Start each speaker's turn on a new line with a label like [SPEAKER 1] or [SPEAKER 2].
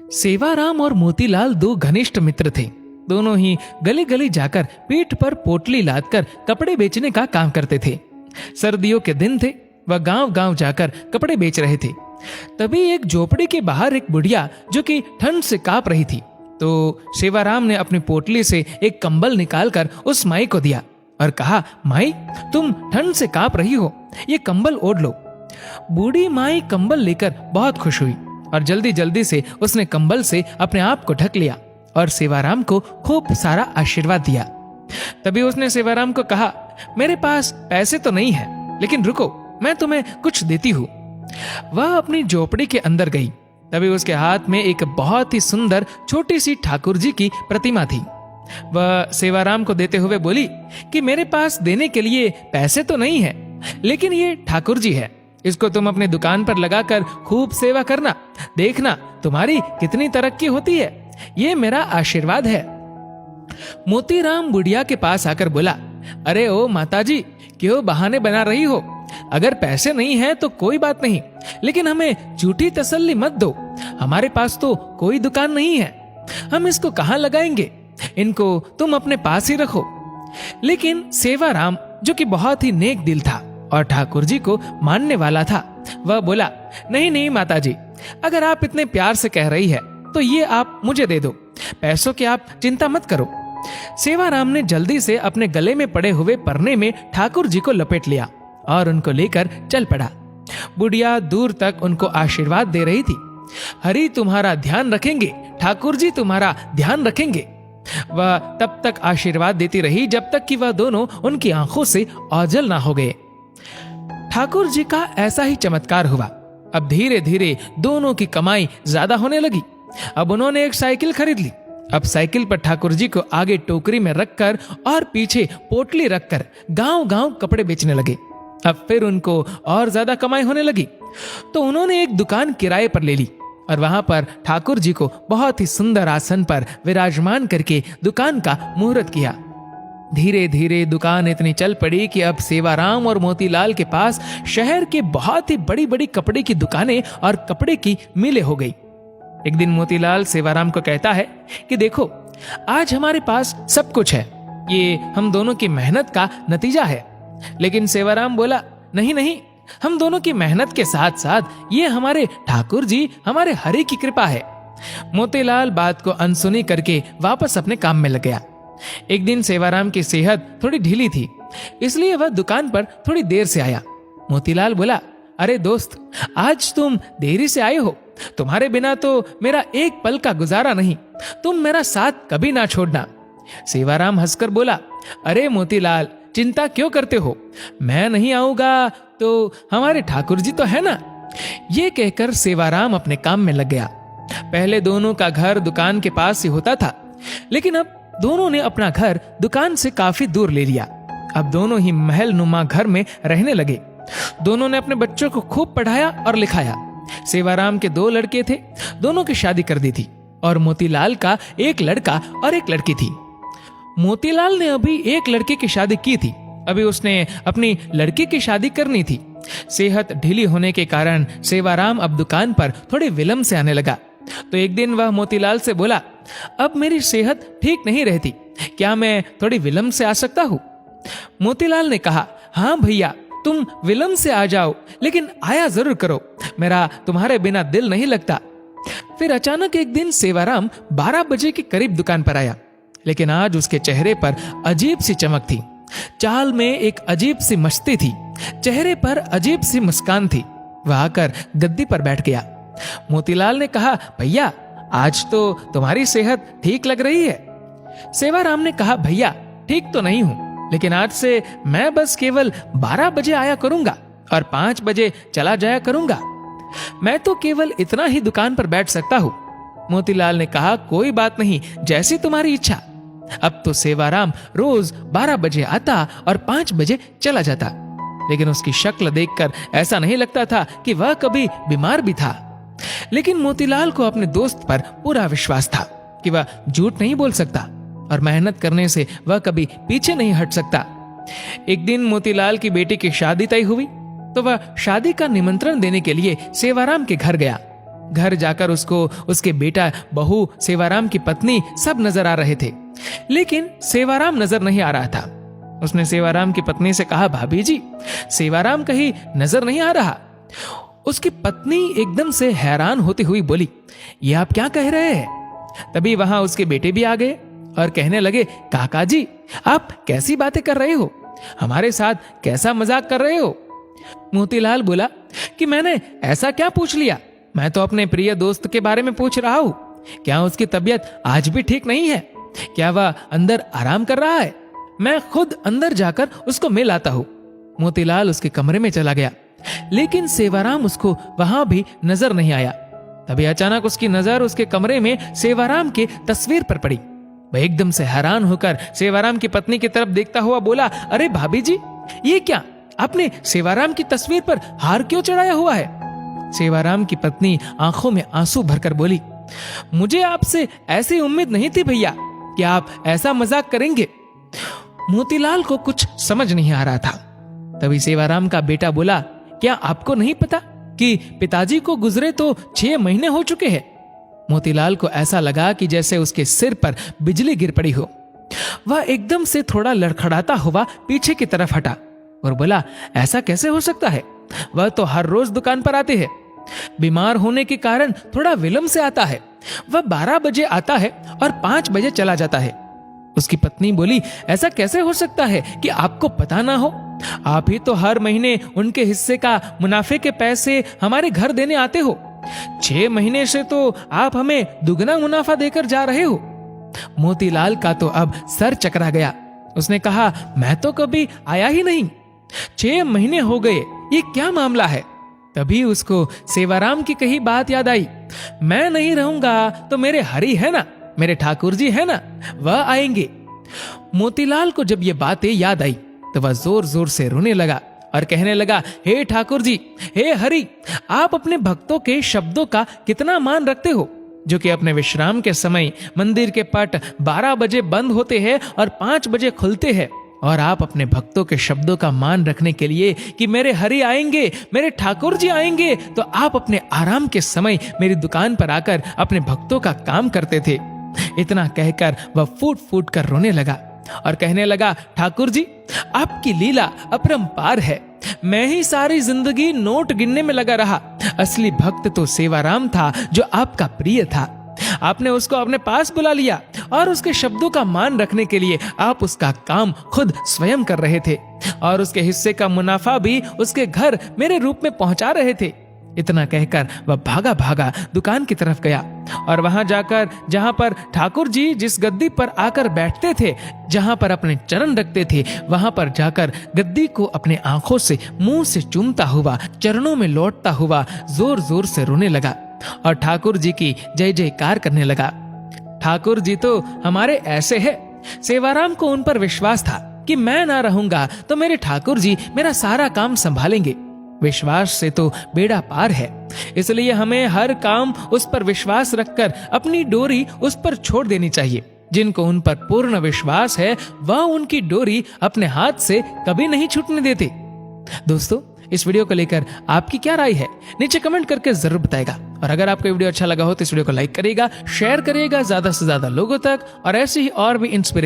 [SPEAKER 1] सेवाराम और मोतीलाल दो घनिष्ठ मित्र थे। दोनों ही गली गली जाकर पीठ पर पोटली लादकर कपड़े बेचने का काम करते थे। सर्दियों के दिन थे, वह गांव गांव जाकर कपड़े बेच रहे थे। तभी एक झोपड़ी के बाहर एक बुढ़िया जो कि ठंड से कांप रही थी, तो सेवाराम ने अपनी पोटली से एक कंबल निकालकर उस माई को दिया और कहा, माई तुम ठंड से कांप रही हो, ये कंबल ओढ़ लो। बूढ़ी माई कंबल लेकर बहुत खुश हुई और जल्दी जल्दी से उसने कंबल से अपने आप को ढक लिया और सेवाराम को खूब सारा आशीर्वाद दिया। तभी उसने सेवाराम को कहा, मेरे पास पैसे तो नहीं है, लेकिन रुको, मैं तुम्हें कुछ देती हूँ। वह अपनी झोपड़ी के अंदर गई। तभी उसके हाथ में एक बहुत ही सुंदर छोटी सी ठाकुर जी की प्रतिमा थी। वह सेवाराम को देते हुए बोली कि मेरे पास देने के लिए पैसे तो नहीं है, लेकिन ये ठाकुर जी है, इसको तुम अपनी दुकान पर लगाकर खूब सेवा करना, देखना तुम्हारी कितनी तरक्की होती है, ये मेरा आशीर्वाद है। मोतीराम बुढ़िया के पास आकर बोला, अरे ओ माताजी, क्यों बहाने बना रही हो? अगर पैसे नहीं है तो कोई बात नहीं, लेकिन हमें झूठी तसल्ली मत दो। हमारे पास तो कोई दुकान नहीं है, हम इसको कहाँ लगाएंगे? इनको तुम अपने पास ही रखो। लेकिन सेवाराम, जो कि बहुत ही नेक दिल था और ठाकुर जी को मानने वाला था, वह बोला, नहीं नहीं माताजी, अगर आप इतने प्यार से कह रही है तो ये आप मुझे दे दो, पैसों की आप चिंता मत करो। सेवाराम ने जल्दी से अपने गले में पड़े हुए परने में ठाकुर जी को लपेट लिया और उनको लेकर चल पड़ा। बुढ़िया दूर तक उनको आशीर्वाद दे रही थी। हरि तुम्हारा ध्यान रखेंगे, ठाकुर जी तुम्हारा ध्यान रखेंगे। वह तब तक आशीर्वाद देती रही जब तक कि वह दोनों उनकी आंखों से ओझल ना हो गए। ठाकुर जी का ऐसा ही चमत्कार हुआ। अब धीरे धीरे दोनों की कमाई ज्यादा होने लगी। अब उन्होंने एक साइकिल खरीद ली। अब साइकिल पर ठाकुर जी को आगे टोकरी में रखकर और पीछे पोटली रखकर गांव गांव कपड़े बेचने लगे। अब फिर उनको और ज्यादा कमाई होने लगी, तो उन्होंने एक दुकान किराए पर ले ली और वहां पर ठाकुर जी को बहुत ही सुंदर आसन पर विराजमान करके दुकान का मुहूर्त किया। धीरे धीरे दुकान इतनी चल पड़ी कि अब सेवाराम और मोतीलाल के पास शहर के बहुत ही बड़ी बड़ी कपड़े की दुकानें और कपड़े की मिलें हो गई। एक दिन मोतीलाल सेवाराम को कहता है कि देखो, आज हमारे पास सब कुछ है, ये हम दोनों की मेहनत का नतीजा है। लेकिन सेवाराम बोला, नहीं नहीं, हम दोनों की मेहनत के साथ साथ ये हमारे ठाकुर जी, हमारे हरि की कृपा है। मोतीलाल बात को अनसुनी करके वापस अपने काम में लग गया। एक दिन सेवाराम की सेहत थोड़ी ढीली थी, इसलिए वह दुकान पर थोड़ी देर से आया। मोतीलाल बोला, अरे दोस्त, आज तुम देरी से आए हो, तुम्हारे बिना तो मेरा एक पल का गुजारा नहीं, तुम मेरा साथ कभी ना छोड़ना। सेवाराम हंसकर बोला, अरे मोतीलाल, चिंता क्यों करते हो, मैं नहीं आऊंगा तो हमारे ठाकुर जी तो है ना। ये कहकर सेवाराम अपने काम में लग गया। पहले दोनों का घर दुकान के पास ही होता था, लेकिन अब दोनों ने अपना घर दुकान से काफी दूर ले लिया। अब दोनों ही महल नुमा घर में रहने लगे। दोनों ने अपने बच्चों को खूब पढ़ाया और लिखाया। सेवाराम के 2 लड़के थे, दोनों की शादी कर दी थी और मोतीलाल का एक लड़का और एक लड़की थी। मोतीलाल ने अभी एक लड़के की शादी की थी, अभी उसने अपनी लड़की की शादी करनी थी। सेहत ढीली होने के कारण सेवाराम अब दुकान पर थोड़े विलंब से आने लगा। तो एक दिन वह मोतीलाल से बोला, अब मेरी सेहत ठीक नहीं रहती, क्या मैं थोड़ी विलंब से आ सकता हूँ? मोतीलाल ने कहा, हाँ भैया, तुम विलंब से आ जाओ, लेकिन आया जरूर करो, मेरा तुम्हारे बिना दिल नहीं लगता। फिर अचानक एक दिन सेवाराम 12 बजे के करीब दुकान पर आया, लेकिन आज उसके चेहरे पर अजीब सी चमक थी। चाल में एक अजीब सी मस्ती थी, चेहरे पर अजीब सी मुस्कान थी। वह आकर गद्दी पर बैठ गया। मोतीलाल ने कहा, भैया, आज तो तुम्हारी सेहत ठीक लग रही है। सेवाराम ने कहा, भैया, ठीक तो नहीं हूं, लेकिन आज से मैं बस केवल 12 बजे आया करूंगा और 5 बजे चला जाया करूंगा। मैं तो केवल इतना ही दुकान पर बैठ सकता हूं। मोतीलाल ने कहा, कोई बात नहीं, जैसी तुम्हारी इच्छा। अब तो सेवाराम रोज 12 बजे आता और 5 बजे चला जाता, लेकिन उसकी शक्ल देखकर ऐसा नहीं लगता था कि वह कभी बीमार भी था। लेकिन मोतीलाल को अपने दोस्त पर पूरा विश्वास था कि वह झूठ नहीं बोल सकता और मेहनत करने से वह कभी पीछे नहीं हट सकता। एक दिन मोतीलाल की बेटी की शादी तय हुई, तो वह शादी का निमंत्रण देने के लिए सेवाराम के घर गया। घर जाकर उसको उसके बेटा, बहू, सेवाराम की पत्नी सब नजर आ रहे थे, लेकिन सेवाराम नजर नहीं आ रहा था। उसने सेवाराम की पत्नी से कहा, भाभी जी, सेवाराम कहीं नजर नहीं आ रहा। उसकी पत्नी एकदम से हैरान होती हुई बोली, ये आप क्या कह रहे हैं? तभी वहां उसके बेटे भी आ गए और कहने लगे, काका जी, आप कैसी बातें कर रहे हो? हमारे साथ कैसा मजाक कर रहे हो? मोतीलाल बोला कि मैंने ऐसा क्या पूछ लिया? मैं तो अपने प्रिय दोस्त के बारे में पूछ रहा हूं। क्या उसकी तबीयत आज भी ठीक नहीं है? क्या वह अंदर आराम कर रहा है? मैं खुद अंदर जाकर उसको मिल आता हूं। मोतीलाल उसके कमरे में चला गया, लेकिन सेवाराम उसको वहां भी नजर नहीं आया। तभी अचानक उसकी नजर उसके कमरे में सेवाराम की तस्वीर पर पड़ी। वह एकदम से हैरान होकर सेवाराम की पत्नी की तरफ देखता हुआ बोला, अरे भाभी जी, ये क्या? आपने सेवाराम की तस्वीर पर हार क्यों चढ़ाया हुआ है? सेवाराम की पत्नी आंखों में आंसू भरकर बोली, मुझे आपसे ऐसी उम्मीद नहीं थी भैया कि आप ऐसा मजाक करेंगे। मोतीलाल को कुछ समझ नहीं आ रहा था। तभी सेवाराम का बेटा बोला, क्या आपको नहीं पता कि पिताजी को गुजरे तो 6 महीने हो चुके हैं? मोतीलाल को ऐसा लगा कि जैसे उसके सिर पर बिजली गिर पड़ी हो। वह एकदम से थोड़ा लड़खड़ाता हुआ पीछे की तरफ हटा और बोला, ऐसा कैसे हो सकता है? वह तो हर रोज दुकान पर आते हैं। बीमार होने के कारण थोड़ा विलंब से आता है। वह 12 बजे आता है और 5 बजे चला जाता है। उसकी पत्नी बोली, ऐसा कैसे हो सकता है कि आपको पता ना हो? आप ही तो हर महीने उनके हिस्से का मुनाफे के पैसे हमारे घर देने आते हो। 6 महीने से तो आप हमें दुगना मुनाफा देकर जा रहे हो। मोतीलाल का तो अब सर चकरा गया। उसने कहा, मैं तो कभी आया ही नहीं। 6 महीने हो गए, ये क्या मामला है? तभी उसको सेवाराम की कही बात याद आई। मैं नहीं रहूंगा तो मेरे हरि है ना, मेरे ठाकुर जी है ना, वह आएंगे। मोतीलाल को जब ये बातें याद आई तो वह जोर जोर से रोने लगा और कहने लगा, हे ठाकुर जी, हे हरि, आप अपने भक्तों के शब्दों का कितना मान रखते हो, जो कि अपने विश्राम के समय मंदिर के पट 12 बजे बंद होते हैं और 5 बजे खुलते हैं। और आप अपने भक्तों के शब्दों का मान रखने के लिए कि मेरे हरि आएंगे, मेरे ठाकुर जी आएंगे, तो आप अपने आराम के समय मेरी दुकान पर आकर अपने भक्तों का काम करते थे। इतना कहकर वह फूट फूट कर रोने लगा और कहने लगा, ठाकुर जी, आपकी लीला अपरंपार है। मैं ही सारी जिंदगी नोट गिनने में लगा रहा। असली भक्त तो सेवाराम था, जो आपका प्रिय था। आपने उसको अपने पास बुला लिया और उसके शब्दों का मान रखने के लिए आप उसका काम खुद स्वयं कर रहे थे और उसके हिस्से का मुनाफा भी उसके घर मेरे रूप में पहुंचा रहे थे। इतना कहकर वह भागा भागा दुकान की तरफ गया और वहां जाकर जहां पर ठाकुर जी जिस गद्दी पर आकर बैठते थे, जहां पर अपने चरण रखते थे, वहां पर जाकर गद्दी को अपने आंखों से मुंह से चूमता हुआ चरणों में लौटता हुआ जोर जोर से रोने लगा और ठाकुर जी की जय जयकार करने लगा। ठाकुर जी तो हमारे ऐसे है। सेवाराम को उन पर विश्वास था कि मैं ना रहूंगा तो मेरे ठाकुर जी मेरा सारा काम संभालेंगे। विश्वास से तो बेड़ा पार है, इसलिए हमें हर काम उस पर विश्वास रखकर अपनी डोरी उस पर छोड़ देनी चाहिए। जिनको उन पर पूर्ण विश्वास है, वह उनकी डोरी अपने हाथ से कभी नहीं छूटने देते। दोस्तों, इस वीडियो को लेकर आपकी क्या राय है, नीचे कमेंट करके जरूर बताएगा। और अगर आपको वीडियो अच्छा लगा हो तो इस वीडियो को लाइक करिएगा, शेयर करिएगा ज्यादा से ज्यादा लोगों तक, और ऐसे ही और भी इंस्पिरेशन